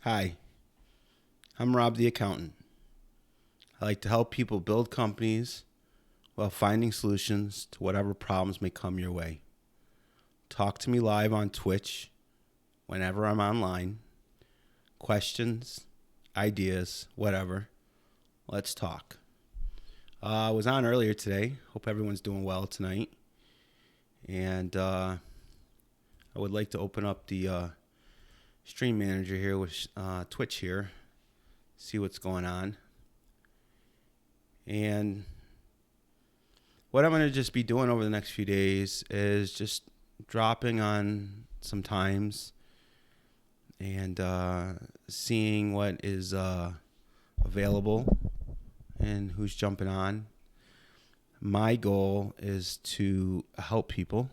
Hi, I'm Rob the accountant. I like to help people build companies while finding solutions to whatever problems may come your way. Talk to me live on Twitch whenever I'm online. Questions, ideas, whatever. Let's talk. I was on earlier today. Hope everyone's doing well tonight. And I would like to open up the stream manager here with Twitch here, see what's going on. And what I'm going to just be doing over the next few days is just dropping on some times and seeing what is available and who's jumping on. My goal is to help people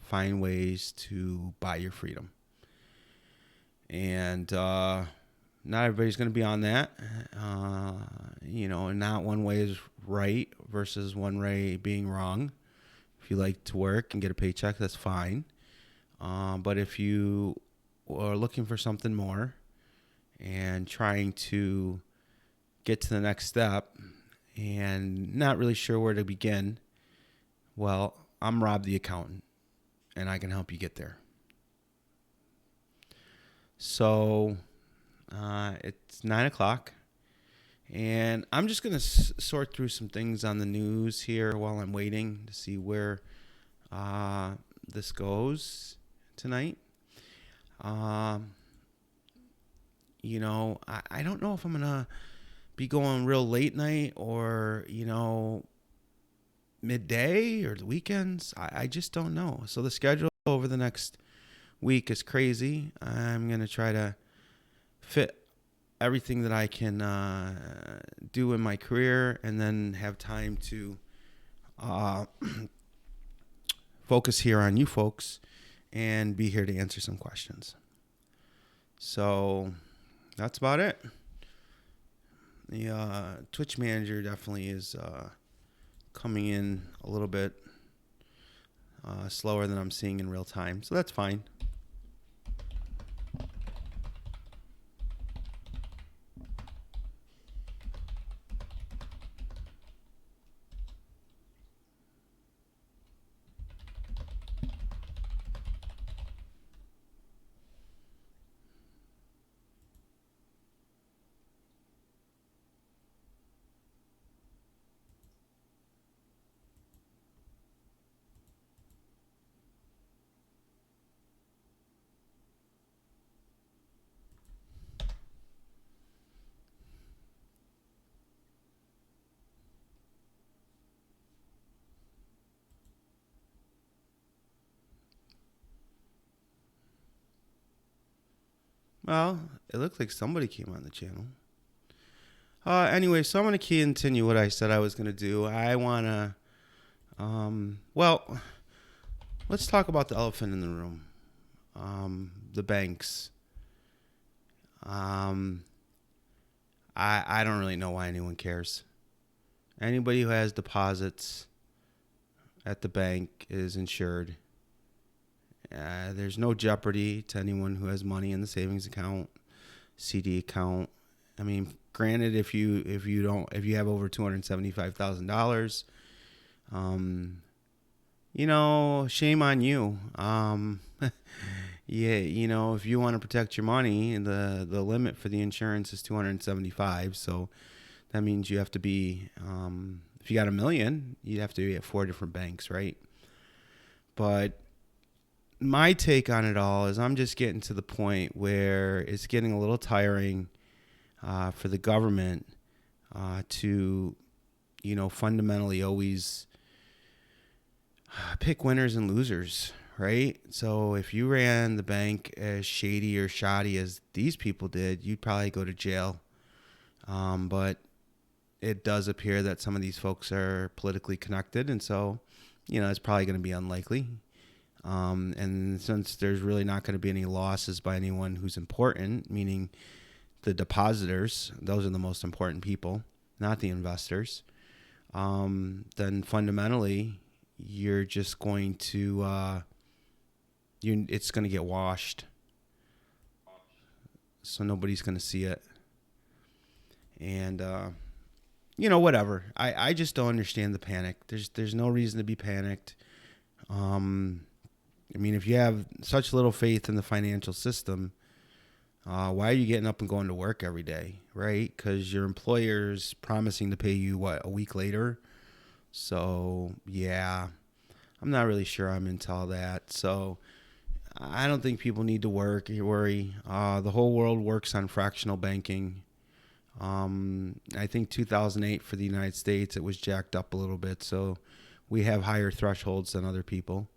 find ways to buy your freedom. And not everybody's going to be on that. Not one way is right versus one way being wrong. If you like to work and get a paycheck, that's fine. But if you are looking for something more and trying to get to the next step and not really sure where to begin, well, I'm Rob the accountant, and I can help you get there. So it's 9 o'clock, and I'm just going to sort through some things on the news here while I'm waiting to see where this goes tonight. I don't know if I'm going to be going real late night or, midday or the weekends. I just don't know. So the schedule over the next week is crazy. I'm going to try to fit everything that I can do in my career and then have time to focus here on you folks and be here to answer some questions. So that's about it. The Twitch manager definitely is coming in a little bit slower than I'm seeing in real time. So that's fine. Well, it looks like somebody came on the channel. Anyway, so I'm going to continue what I said I was going to do. I want to, let's talk about the elephant in the room, the banks. I don't really know why anyone cares. Anybody who has deposits at the bank is insured. There's no jeopardy to anyone who has money in the savings account, CD account. I mean, granted, if you have over $275,000, shame on you. Yeah, if you want to protect your money, the limit for the insurance is 275. So that means you have to be, if you got $1 million, you'd have to be at 4 different banks, right? But my take on it all is I'm just getting to the point where it's getting a little tiring for the government to, fundamentally always pick winners and losers, right? So if you ran the bank as shady or shoddy as these people did, you'd probably go to jail. But it does appear that some of these folks are politically connected, and so, it's probably going to be unlikely. And since there's really not going to be any losses by anyone who's important, meaning the depositors, those are the most important people, not the investors, then fundamentally you're just going to, it's going to get washed. so nobody's going to see it. And, whatever. I just don't understand the panic. There's no reason to be panicked. If you have such little faith in the financial system, why are you getting up and going to work every day, right? Because your employer's promising to pay you, a week later? So, yeah, I'm not really sure I'm into all that. So, I don't think people need to worry. The whole world works on fractional banking. I think 2008 for the United States, it was jacked up a little bit. So, we have higher thresholds than other people.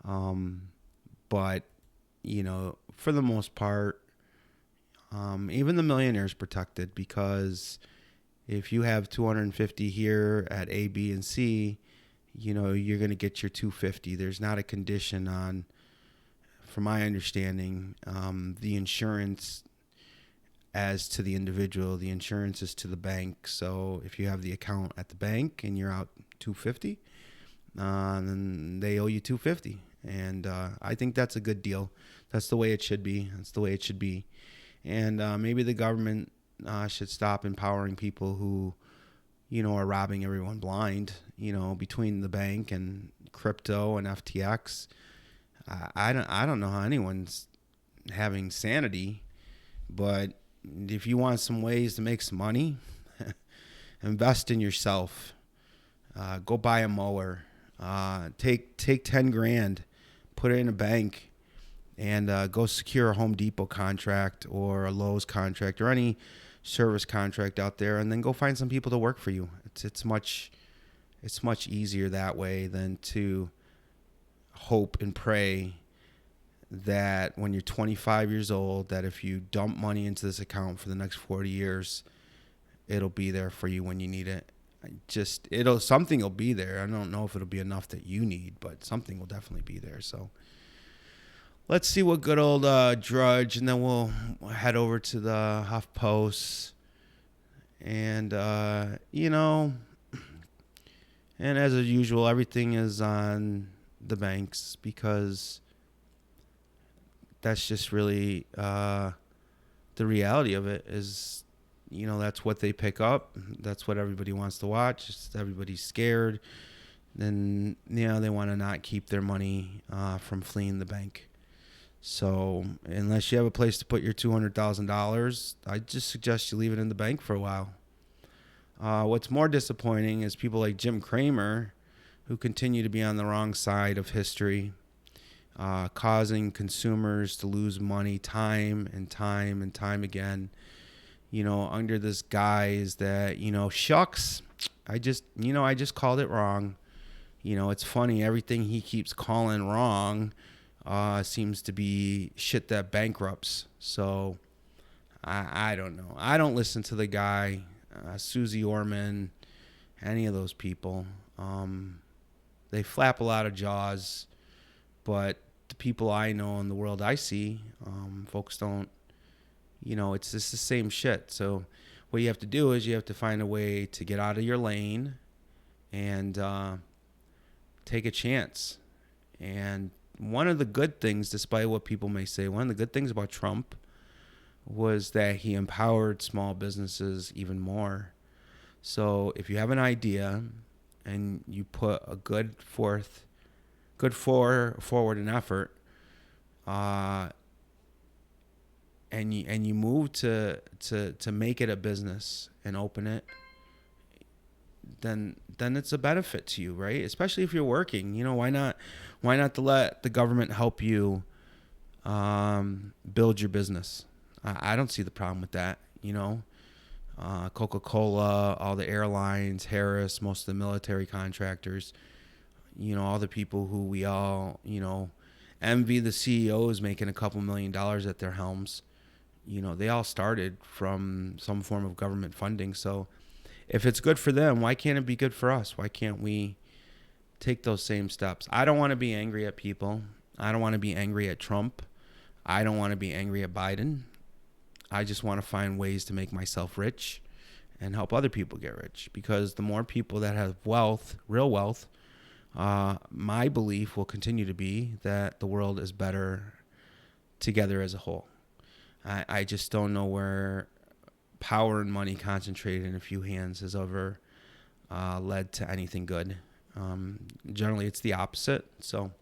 But, for the most part, even the millionaire's protected, because if you have 250 here at A, B, and C, you're going to get your 250. There's not a condition on, from my understanding, the insurance as to the individual. The insurance is to the bank. So if you have the account at the bank and you're out 250, then they owe you 250. And I think that's a good deal. That's the way it should be. That's the way it should be. And maybe the government should stop empowering people who, are robbing everyone blind, between the bank and crypto and FTX. I don't know how anyone's having sanity, but if you want some ways to make some money, invest in yourself. Go buy a mower. Take 10 grand, put it in a bank, and go secure a Home Depot contract or a Lowe's contract or any service contract out there, and then go find some people to work for you. It's much easier that way than to hope and pray that when you're 25 years old, that if you dump money into this account for the next 40 years, it'll be there for you when you need it. Something will be there. I don't know if it'll be enough that you need, but something will definitely be there. So let's see what good old Drudge, and then we'll head over to the HuffPost. And, and as usual, everything is on the banks, because that's just really the reality of it is, that's what they pick up. That's what everybody wants to watch. Everybody's scared. Then, they want to not keep their money from fleeing the bank. So unless you have a place to put your $200,000, I just suggest you leave it in the bank for a while. What's more disappointing is people like Jim Cramer, who continue to be on the wrong side of history, causing consumers to lose money time and time and time again, under this guise that, shucks, I just called it wrong. It's funny, everything he keeps calling wrong seems to be shit that bankrupts. So I don't know. I don't listen to the guy, Susie Orman, any of those people. They flap a lot of jaws, but the people I know in the world I see, folks don't, it's just the same shit. So what you have to do is you have to find a way to get out of your lane and take a chance. And one of the good things, despite what people may say, one of the good things about Trump was that he empowered small businesses even more. So if you have an idea and you put a good forward an effort, and you move to make it a business and open it, then it's a benefit to you, right? Especially if you're working. Why not to let the government help you build your business? I don't see the problem with that. Coca-Cola, all the airlines, Harris, most of the military contractors, all the people who we all, envy the CEOs making a couple $1 million at their helms. They all started from some form of government funding. So if it's good for them, why can't it be good for us? Why can't we take those same steps? I don't want to be angry at people. I don't want to be angry at Trump. I don't want to be angry at Biden. I just want to find ways to make myself rich and help other people get rich, because the more people that have wealth, real wealth, my belief will continue to be that the world is better together as a whole. I just don't know where power and money concentrated in a few hands has ever led to anything good. Generally, it's the opposite. So